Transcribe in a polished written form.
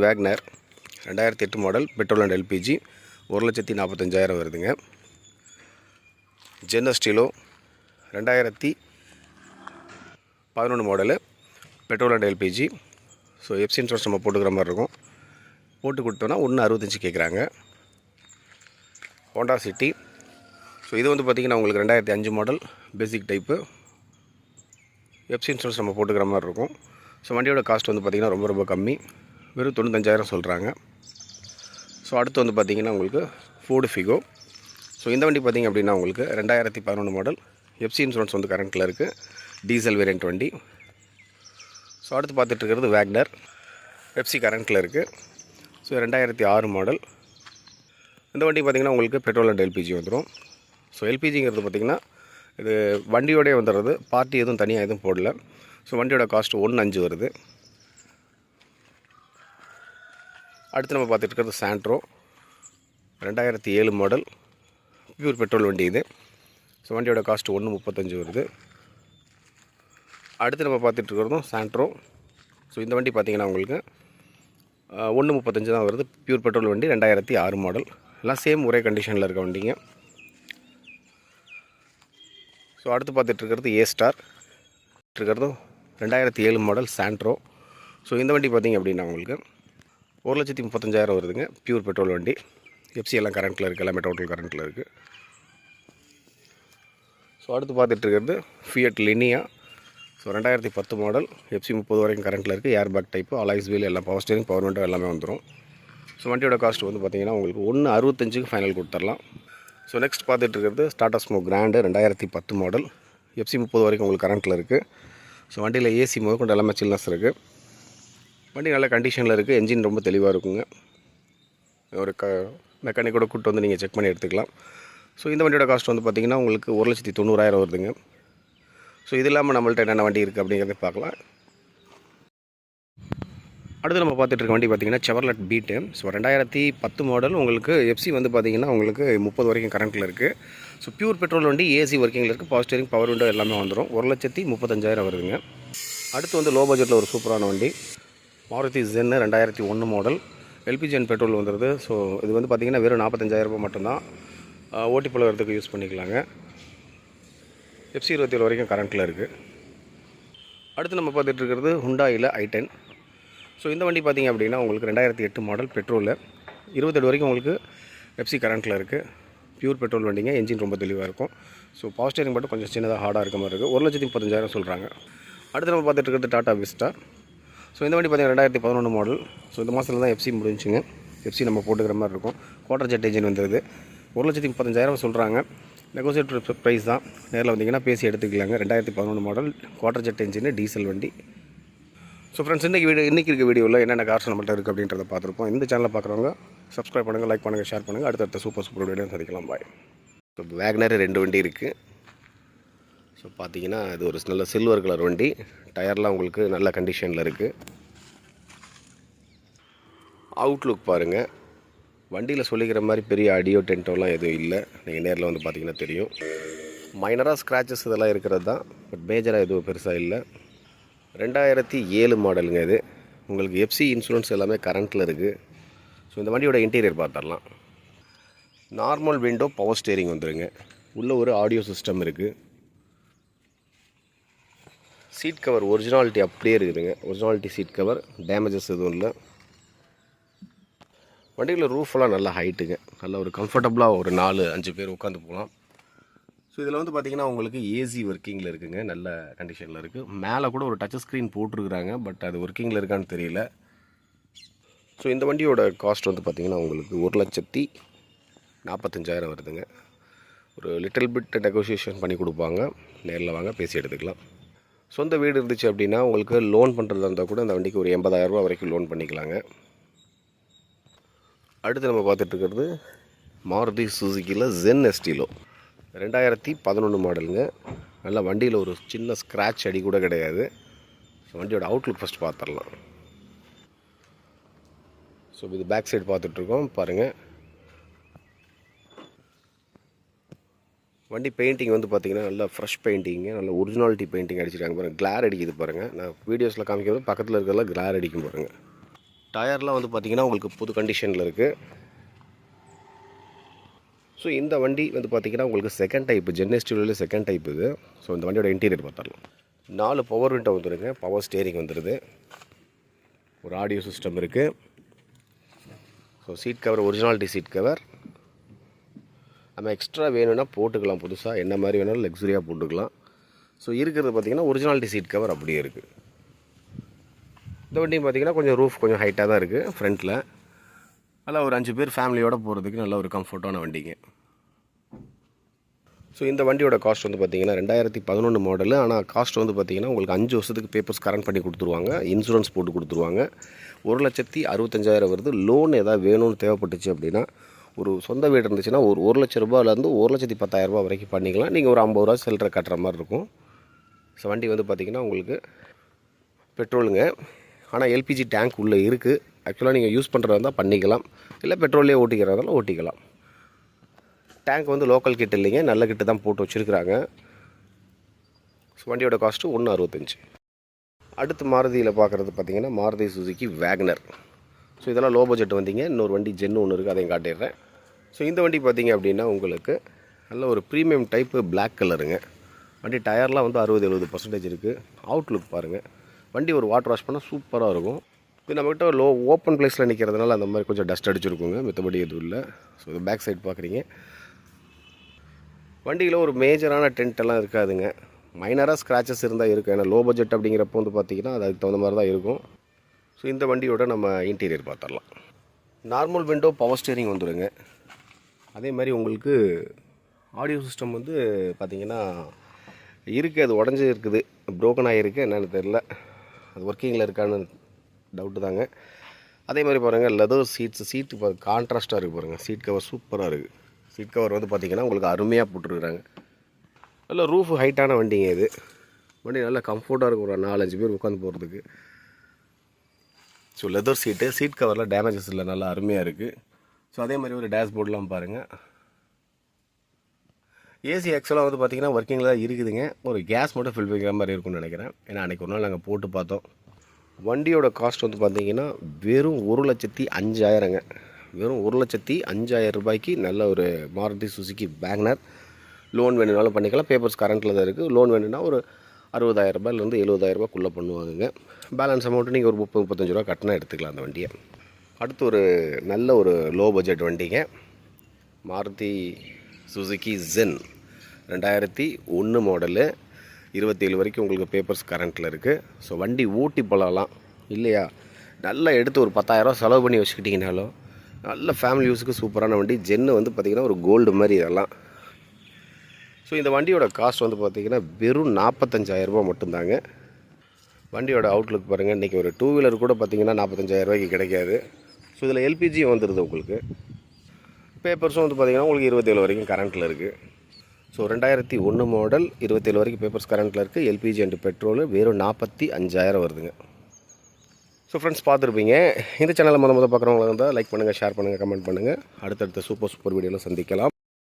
Wagner 2008 model petrol and LPG 1,45,000 வருதுங்க. ஜென்ன ஸ்டீலோ 2011 model petrol and LPG. So FC insurance நம்ம போட்டுக்கிற மாதிரி இருக்கும். போட்டு கொடுத்தோன்னா 1,65 கேட்குறாங்க. Honda city. ஸோ இது வந்து பார்த்திங்கன்னா உங்களுக்கு 2005 மாடல் பேசிக் டைப்பு. எஃப்சி இன்சூரன்ஸ் நம்ம போட்டுக்கிற மாதிரி இருக்கும். ஸோ வண்டியோட காஸ்ட் வந்து பார்த்திங்கன்னா ரொம்ப கம்மி, வெறும் 95,000 சொல்கிறாங்க. ஸோ அடுத்து வந்து பார்த்திங்கன்னா உங்களுக்கு ஃபோர்டு ஃபிகோ. ஸோ இந்த வண்டி பார்த்திங்க அப்படின்னா உங்களுக்கு 2011 மாடல் எஃப்சி இன்சூரன்ஸ் வந்து கரண்ட்டில் இருக்குது. டீசல் வேரியண்ட் வண்டி. ஸோ அடுத்து பார்த்துட்டு இருக்கிறது வேக்னர், எஃப்சி கரண்ட்டில் இருக்குது. So 2006 model. இந்த வண்டி பார்த்திங்கன்னா உங்களுக்கு பெட்ரோல் அண்ட் எல்பிஜி வந்துடும். ஸோ எல்பிஜிங்கிறது பார்த்திங்கன்னா இது வண்டியோடய வந்துடுறது, பார்ட்டி எதுவும் தனியாக எதுவும் போடல. ஸோ வண்டியோட காஸ்ட் 1,05 வருது. அடுத்து நம்ம பார்த்துட்டு இருக்கிறது சாண்ட்ரோ 2007 மாடல் பியூர் பெட்ரோல் வண்டி இது. ஸோ வண்டியோட காஸ்ட் 1,35 வருது. அடுத்து நம்ம பார்த்துட்டு இருக்கிறதும் சாண்ட்ரோ. ஸோ இந்த வண்டி பார்த்திங்கன்னா உங்களுக்கு 1,35 தான் வருது. பியூர் பெட்ரோல் வண்டி 2006 மாடல். எல்லாம் சேம் ஒரே கண்டிஷனில் இருக்க வண்டிங்க. ஸோ அடுத்து பார்த்துட்டு இருக்கிறது ஏ ஸ்டார் இருக்கிறதும் 2007 மாடல் சாண்ட்ரோ. ஸோ இந்த வண்டி பார்த்திங்க அப்படின்னா உங்களுக்கு 1,35,000 வருதுங்க. பியூர் பெட்ரோல் வண்டி. எஃப்சி எல்லாம் கரண்ட்டில் இருக்குது, எல்லாமே டோட்டல் கரண்ட்டில் இருக்குது. ஸோ அடுத்து பார்த்துட்டு இருக்கிறது Fiat Linea. So 2010 model FC 30 வரைக்கும் கரண்ட்டில் இருக்குது. Air bag type, alloys wheel, எல்லாம் பவர் ஸ்டீரிங், பவர் விண்டோ எல்லாமே வந்துடும். ஸோ வண்டியோட காஸ்ட் வந்து பார்த்திங்கன்னா உங்களுக்கு 1,65 ஃபைனல் கொடுத்துடலாம். ஸோ நெக்ஸ்ட் பார்த்துட்டு இருக்கிறது டாடா ஸ்மோ கிராண்டு 2010 மாடல் எஃப்சி 30 வரைக்கும் உங்களுக்கு கரண்ட்டில் இருக்குது. ஸோ வண்டியில் ஏசி முதற்கொண்டு எல்லாமே சில்னஸ் இருக்குது. வண்டி நல்ல கண்டிஷனில் இருக்குது. என்ஜின் ரொம்ப தெளிவாக இருக்குங்க. ஒரு மெக்கானிக்கோட கூப்பிட்டு வந்து நீங்கள் செக் பண்ணி எடுத்துக்கலாம். ஸோ இந்த வண்டியோட காஸ்ட் வந்து பார்த்திங்கன்னா உங்களுக்கு 1,90,000 வருதுங்க. ஸோ இது இல்லாமல் நம்மள்ட்ட என்னென்ன வண்டி இருக்குது அப்படிங்கிறத பார்க்கலாம். அடுத்து நம்ம பார்த்துட்டு இருக்க வண்டி பார்த்திங்கன்னா செவர்லெட் பீட்டு. ஸோ 2010 மாடல் உங்களுக்கு எஃப்சி வந்து பார்த்திங்கன்னா உங்களுக்கு 30 வரைக்கும் கரண்ட்டில் இருக்குது. ஸோ பியூர் பெட்ரோல் வண்டி, ஏசி ஒர்க்கிங்கில் இருக்குது. பவர் ஸ்டீரிங், பவர் விண்டோ எல்லாமே வந்துடும். 1,35,000 வருதுங்க. அடுத்து வந்து லோ பட்ஜெட்டில் ஒரு சூப்பரான வண்டி Maruti gen 2001 model LPG and petrol வந்துடுது. ஸோ இது வந்து பார்த்திங்கன்னா வெறும் 45,000 மட்டும்தான். ஓட்டி பழகிறதுக்கு யூஸ் பண்ணிக்கலாங்க. எஃப்சி 27 வரைக்கும் கரண்ட்டில் இருக்குது. அடுத்து நம்ம பார்த்துட்டு இருக்கிறது ஹுண்டாயில் i10. ஸோ இந்த வண்டி பார்த்திங்க அப்படின்னா உங்களுக்கு 2008 மாடல் பெட்ரோலில் 27 வரைக்கும் உங்களுக்கு எஃப்சி கரண்ட்டில் இருக்குது. பியூர் பெட்ரோல் வண்டிங்க. என்ஜின் ரொம்ப தெளிவாக இருக்கும். ஸோ பவர் ஸ்டீரிங் மட்டும் கொஞ்சம் சின்னதாக ஹார்டாக இருக்க மாதிரி இருக்குது. 1,35,000 சொல்கிறாங்க. அடுத்து நம்ம பார்த்துட்டு இருக்கிறது டாடா விஸ்டா. ஸோ இந்த வண்டி பார்த்திங்கன்னா 2011 மாடல். ஸோ இந்த மாதத்தில் தான் எஃப்சி முடிஞ்சுங்க. எஃப்சி நம்ம போட்டுக்கிற மாதிரி இருக்கும். குவார்டர் ஜெட் என்ஜின் வந்துடுது. 1,35,000 சொல்கிறாங்க. நெகோசியேட்டர் ப்ரைஸ் தான். நேரில் வந்தீங்கன்னா பேசி எடுத்துக்கலாங்க. 2011 model quarter jet engine diesel வண்டி. ஸோ ஃப்ரெண்ட்ஸ், இன்றைக்கி இருக்க வீடியோவில் என்னென்ன கார்ஸ் நம்மள்ட்ட இருக்குது அப்படின்றத பார்த்துருப்போம். இந்த சேனலை பார்க்குறவங்க சப்ஸ்கிரைப் பண்ணுங்கள், லைக் பண்ணுங்கள், ஷேர் பண்ணுங்கள். அடுத்த சூப்பர் வீடியோ சந்திக்கலாம். பாய். ஸோ வேக்னர் 2 வண்டி இருக்குது. ஸோ பார்த்தீங்கன்னா இது ஒரு நல்ல சில்வர் கலர் வண்டி. டயர்லாம் உங்களுக்கு நல்ல கண்டிஷனில் இருக்குது. அவுட்லுக் பாருங்கள். வண்டியில் சொல்லிக்கிற மாதிரி பெரிய அடியோ டென்ட்டோலாம் எதுவும் இல்லை. நீங்கள் நேரில் வந்து பார்த்தீங்கன்னா தெரியும். மைனராக ஸ்க்ராச்சஸ் இதெல்லாம் இருக்கிறது தான். பட் மேஜராக எதுவும் பெருசாக இல்லை. 2007 மாடலுங்க இது. உங்களுக்கு எஃப்சி இன்சூரன்ஸ் எல்லாமே கரண்ட்டில் இருக்குது. ஸோ இந்த வண்டியோட இன்டீரியர் பார்த்துடலாம். நார்மல் விண்டோ, பவர் ஸ்டீரிங் வந்துடுங்க. உள்ளே ஒரு ஆடியோ சிஸ்டம் இருக்குது. சீட் கவர் ஒரிஜினாலிட்டி அப்படியே இருக்குதுங்க. ஒரிஜினாலிட்டி சீட் கவர், டேமேஜஸ் எதுவும் இல்லை. வண்டியில் ரூஃபெல்லாம் நல்லா ஹைட்டுங்க. நல்ல ஒரு கம்ஃபர்டபுளாக ஒரு 4-5 பேர் உட்காந்து போகலாம். ஸோ இதில் வந்து பார்த்திங்கன்னா உங்களுக்கு ஏசி ஒர்க்கிங்கில் இருக்குதுங்க. நல்ல கண்டிஷனில் இருக்குது. மேலே கூட ஒரு டச் ஸ்க்ரீன் போட்டிருக்குறாங்க. பட் அது ஒர்க்கிங்கில் இருக்கான்னு தெரியல. ஸோ இந்த வண்டியோட காஸ்ட் வந்து பார்த்திங்கன்னா உங்களுக்கு 1,45,000 வருதுங்க. ஒரு லிட்டில் பிட் நெகோசியேஷன் பண்ணி கொடுப்பாங்க. நேரில் வாங்க, பேசி எடுத்துக்கலாம். சொந்த வீடு இருந்துச்சு அப்படின்னா உங்களுக்கு லோன் பண்ணுறதா இருந்தால் கூட இந்த வண்டிக்கு ஒரு 80,000 வரைக்கும் லோன் பண்ணிக்கலாங்க. அடுத்து நம்ம பார்த்துட்டு இருக்கிறது மாருதி சுசுக்கியில் ஜென் எஸ்டீலோ 2011 மாடலுங்க. நல்லா வண்டியில் ஒரு சின்ன ஸ்க்ராட்ச் அடி கூட கிடையாது. ஸோ வண்டியோட அவுட்லுக் ஃபஸ்ட் பார்த்துடலாம். ஸோ இது பேக் சைடு பார்த்துட்ருக்கோம் பாருங்கள். வண்டி பெயிண்டிங் வந்து பார்த்திங்கன்னா நல்லா ஃப்ரெஷ் பெயிண்டிங்கு, நல்ல ஒரிஜினாலிட்டி பெயிண்டிங் அடிச்சிருக்காங்க பாருங்கள். கிளார் அடிக்குது பாருங்கள். நான் வீடியோஸில் காமிக்கிறது பக்கத்தில் இருக்கிறதெல்லாம் கிளார் அடிக்கும் பாருங்கள். டயர்லாம் வந்து பார்த்திங்கன்னா உங்களுக்கு புது கண்டிஷனில் இருக்குது. ஸோ இந்த வண்டி வந்து பார்த்திங்கன்னா உங்களுக்கு செகண்ட் டைப், ஜென்எஸ்டியில் செகண்ட் டைப் இது. ஸோ இந்த வண்டியோட இன்டீரியர் பார்த்துடலாம். 4 பவர் விண்டோ வந்துடுங்க, பவர் ஸ்டேரிங் வந்துடுது, ஒரு ஆடியோ சிஸ்டம் இருக்குது. So seat cover originality seat cover. நம்ம எக்ஸ்ட்ரா வேணும்னா போட்டுக்கலாம், புதுசாக என்ன மாதிரி வேணாலும் லக்ஸுரியாக போட்டுக்கலாம். ஸோ இருக்கிறது பார்த்திங்கன்னா ஒரிஜினாலிட்டி சீட் கவர் அப்படியே இருக்குது. இந்த வண்டியும் பார்த்திங்கன்னா கொஞ்சம் ரூஃப் கொஞ்சம் ஹைட்டாக தான் இருக்குது ஃப்ரண்ட்டில். நல்லா ஒரு 5 பேர் ஃபேமிலியோடு போகிறதுக்கு நல்ல ஒரு கம்ஃபர்ட்டான வண்டிங்க. ஸோ இந்த வண்டியோட காஸ்ட் வந்து பார்த்திங்கன்னா 2011 மாடலு. ஆனால் காஸ்ட் வந்து பார்த்திங்கன்னா உங்களுக்கு 5 வருஷத்துக்கு பேப்பர்ஸ் கரண்ட் பண்ணி கொடுத்துருவாங்க, இன்சூரன்ஸ் போட்டு கொடுத்துருவாங்க. 1,65,000 வருது. லோன் எதாவது வேணும்னு தேவைப்பட்டுச்சு அப்படின்னா, ஒரு சொந்த வீடு இருந்துச்சுன்னா ஒரு 1 லட்ச ரூபாயிலேருந்து 1,10,000 வரைக்கும் பண்ணிக்கலாம். நீங்கள் ஒரு 50 ரூபா சில்லறை கட்டுற மாதிரி இருக்கும். ஸோ வண்டி வந்து பார்த்திங்கன்னா உங்களுக்கு பெட்ரோலுங்க, ஆனால் எல்பிஜி டேங்க் உள்ளே இருக்குது. ஆக்சுவலாக நீங்கள் யூஸ் பண்ணுறதா இருந்தால் பண்ணிக்கலாம், இல்லை பெட்ரோல்லே ஓட்டிக்கிறதாலும் ஓட்டிக்கலாம். டேங்க் வந்து லோக்கல் கிட் இல்லைங்க, நல்ல கிட்டு தான் போட்டு வச்சுருக்குறாங்க. ஸோ வண்டியோட காஸ்ட்டு 1,65. அடுத்து மாருதியில் பார்க்குறது பார்த்திங்கன்னா மாருதி சுசுகி வேகனர். ஸோ இதெல்லாம் லோ பட்ஜெட் வண்டிங்க. இன்னொரு வண்டி ஜென்னு ஒன்று இருக்குது, அதையும் காட்டிடுறேன். ஸோ இந்த வண்டி பார்த்திங்க அப்படின்னா உங்களுக்கு நல்ல ஒரு ப்ரீமியம் டைப்பு பிளாக் கலருங்க. வண்டி டயர்லாம் வந்து 60-70% இருக்குது. அவுட்லுக் பாருங்கள், வண்டி ஒரு வாட்டர் வாஷ் பண்ணால் சூப்பராக இருக்கும். இது நம்மக்கிட்ட லோ ஓப்பன் பிளேஸில் நிற்கிறதுனால அந்த மாதிரி கொஞ்சம் டஸ்ட் அடிச்சிருக்குங்க, மற்றபடி எதுவும் இல்லை. ஸோ இது பேக் சைடு பார்க்குறீங்க. வண்டியில் ஒரு மேஜரான டென்ட்டெல்லாம் இருக்காதுங்க, மைனராக ஸ்க்ராச்சஸ் இருந்தால் இருக்கும். ஏன்னா லோ பட்ஜெட் அப்படிங்கிறப்போ வந்து பார்த்திங்கன்னா அது அதுக்கு தகுந்த மாதிரி தான் இருக்கும். ஸோ இந்த வண்டியோட நம்ம இன்டீரியர் பார்த்துடலாம். நார்மல் விண்டோ பவர் ஸ்டேரிங் வந்துடுங்க. அதே மாதிரி உங்களுக்கு ஆடியோ சிஸ்டம் வந்து பார்த்திங்கன்னா இருக்குது, அது உடஞ்சி இருக்குது, ப்ரோக்கன் ஆகிருக்கு, என்னென்னு தெரில, அது ஒர்க்கிங்கில் இருக்கான்னு டவுட்டு தாங்க. அதே மாதிரி பாருங்கள் லெதர் சீட்டு கான்ட்ராஸ்ட்டாக இருக்குது பாருங்கள். சீட் கவர் சூப்பராக இருக்குது. சீட் கவர் வந்து பார்த்திங்கன்னா உங்களுக்கு அருமையாக போட்டுருக்குறாங்க. நல்ல ரூஃப் ஹைட்டான வண்டிங்க இது. வண்டி நல்லா கம்ஃபர்ட்டாக இருக்கும், ஒரு 4-5 பேர் உட்காந்து போகிறதுக்கு. ஸோ லெதர் சீட் கவரில் டேமேஜஸ் இல்லை, நல்லா அருமையாக இருக்குது. ஸோ அதே மாதிரி ஒரு டேஷ்போர்ட்லாம் பாருங்கள். ஏசி ஆக்சுவலாக வந்து பார்த்திங்கன்னா ஒர்க்கிங்கில் தான் இருக்குதுங்க. ஒரு கேஸ் மட்டும் ஃபில் பண்ணிக்கிற மாதிரி இருக்கும்னு நினைக்கிறேன். ஏன்னா அன்றைக்கி ஒரு நாள் நாங்கள் போட்டு பார்த்தோம். வண்டியோட காஸ்ட் வந்து பார்த்திங்கன்னா வெறும் 1,05,000ங்க. வெறும் 1,05,000 ரூபாய்க்கு நல்ல ஒரு மாருதி சுசுகி வேகனர். லோன் வேணுனாலும் பண்ணிக்கலாம், பேப்பர்ஸ் கரண்ட்டில் தான் இருக்குது. லோன் வேணும்னா ஒரு 60,000 ரூபாயிலேருந்து 70,000 ரூபாய்க்குள்ளே பண்ணுவாங்க. பேலன்ஸ் அமௌண்ட்டு நீங்கள் ஒரு 30-35 ரூபா கட்டினா எடுத்துக்கலாம் அந்த வண்டியை. அடுத்து ஒரு நல்ல ஒரு லோ பட்ஜெட் வண்டிங்க, மாருதி சுசுகி ஜென் 2001 மாடலு. 27 வரைக்கும் உங்களுக்கு பேப்பர்ஸ் கரண்ட்டில் இருக்குது. ஸோ வண்டி ஊட்டி போகலாம் இல்லையா, நல்லா எடுத்து ஒரு 10,000 செலவு பண்ணி வச்சுக்கிட்டிங்கனாலும் நல்ல ஃபேமிலி யூஸுக்கு சூப்பரான வண்டி. ஜென்னு வந்து பார்த்திங்கன்னா ஒரு கோல்டு மாதிரி இதெல்லாம். ஸோ இந்த வண்டியோட காஸ்ட் வந்து பார்த்திங்கன்னா வெறும் 45,000 ரூபா மட்டும்தாங்க. வண்டியோட அவுட்லுக் பாருங்கள். இன்றைக்கி ஒரு 2 வீலர் கூட பார்த்திங்கன்னா 45,000 ரூபாய்க்கு கிடைக்காது. ஸோ இதில் எல்பிஜி வந்துடுது உங்களுக்கு. பேப்பர்ஸும் வந்து பார்த்திங்கன்னா உங்களுக்கு 27 வரைக்கும் கரண்ட்டில் இருக்குது. ஸோ 2001 மாடல், 27 வரைக்கும் பேப்பர்ஸ் கரண்ட்டில் இருக்குது. எல்பிஜி அண்டு பெட்ரோலு வெறும் 45,000 வருதுங்க. ஸோ ஃப்ரெண்ட்ஸ் பார்த்துருப்பீங்க. இந்த சேனலை முதல் பார்க்குறவங்களா இருந்தால் லைக் பண்ணுங்கள், ஷேர் பண்ணுங்கள், கமெண்ட் பண்ணுங்கள். அடுத்தடுத்த சூப்பர் வீடியோவில் சந்திக்கலாம்.